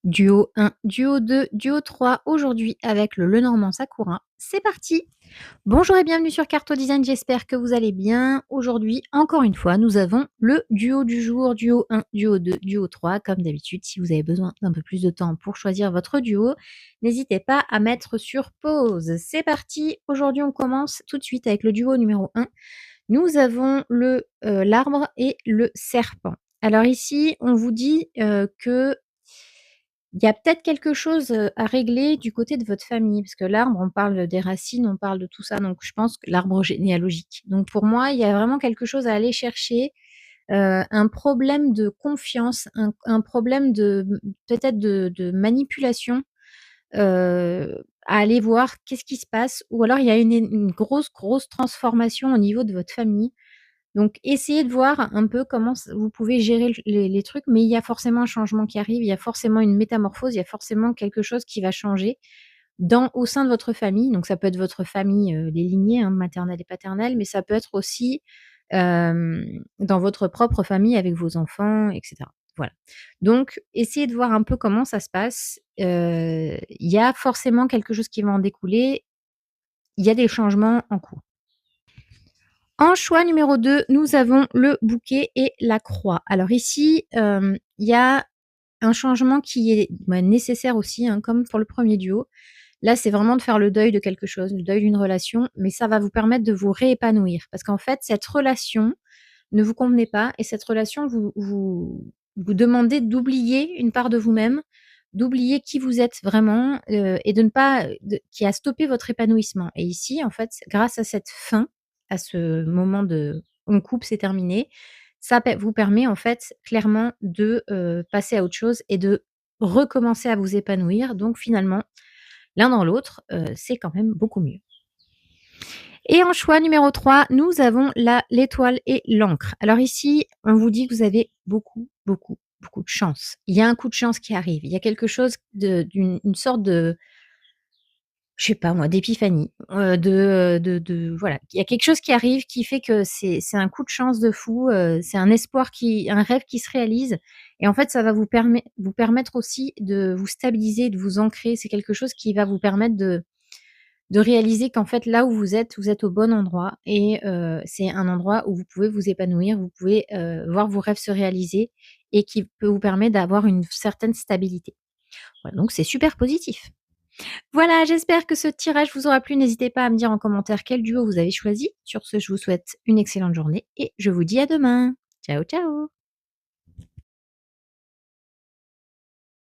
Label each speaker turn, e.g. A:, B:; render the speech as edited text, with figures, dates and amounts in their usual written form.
A: Duo 1, duo 2, duo 3, aujourd'hui avec le Lenormand Sakura. C'est parti! Bonjour et bienvenue sur Carto Design, j'espère que vous allez bien. Aujourd'hui, encore une fois, nous avons le duo du jour, duo 1, duo 2, duo 3. Comme d'habitude, si vous avez besoin d'un peu plus de temps pour choisir votre duo, n'hésitez pas à mettre sur pause. C'est parti! Aujourd'hui, on commence tout de suite avec le duo numéro 1. Nous avons l'arbre et le serpent. Alors ici, on vous dit que il y a peut-être quelque chose, à régler du côté de votre famille, parce que l'arbre, on parle des racines, on parle de tout ça, donc je pense que l'arbre généalogique. Donc pour moi, il y a vraiment quelque chose à aller chercher, un problème de confiance, un problème de peut-être de manipulation, à aller voir qu'est-ce qui se passe ou alors il y a une grosse, grosse transformation au niveau de votre famille. Donc essayez de voir un peu comment vous pouvez gérer les trucs, mais il y a forcément un changement qui arrive, il y a forcément une métamorphose, il y a forcément quelque chose qui va changer au sein de votre famille. Donc ça peut être votre famille, les lignées, hein, maternelle et paternelle, mais ça peut être aussi dans votre propre famille avec vos enfants, etc. Voilà. Donc essayez de voir un peu comment ça se passe. Il y a forcément quelque chose qui va en découler. Il y a des changements en cours. En choix numéro 2, nous avons le bouquet et la croix. Alors ici, il y a un changement qui est, nécessaire aussi, hein, comme pour le premier duo. Là, c'est vraiment de faire le deuil de quelque chose, le deuil d'une relation, mais ça va vous permettre de vous réépanouir. Parce qu'en fait, cette relation ne vous convenait pas et cette relation vous demandez d'oublier une part de vous-même, d'oublier qui vous êtes vraiment, et de ne pas qui a stoppé votre épanouissement. Et ici, en fait, grâce à cette fin, à ce moment de «on coupe, c'est terminé», ça vous permet en fait clairement de, passer à autre chose et de recommencer à vous épanouir. Donc finalement, l'un dans l'autre, c'est quand même beaucoup mieux. Et en choix numéro 3, nous avons l'étoile et l'encre. Alors ici, on vous dit que vous avez beaucoup, beaucoup, beaucoup de chance. Il y a un coup de chance qui arrive. Il y a quelque chose une sorte de, je sais pas moi, d'épiphanie, de voilà. Il y a quelque chose qui arrive qui fait que c'est un coup de chance de fou, c'est un rêve qui se réalise et en fait, ça va vous permettre aussi de vous stabiliser, de vous ancrer. C'est quelque chose qui va vous permettre de réaliser qu'en fait, là où vous êtes au bon endroit et c'est un endroit où vous pouvez vous épanouir, vous pouvez, voir vos rêves se réaliser et qui peut vous permettre d'avoir une certaine stabilité. Voilà, donc c'est super positif. Voilà, j'espère que ce tirage vous aura plu. N'hésitez pas à me dire en commentaire quel duo vous avez choisi. Sur ce, je vous souhaite une excellente journée et je vous dis à demain. Ciao, ciao!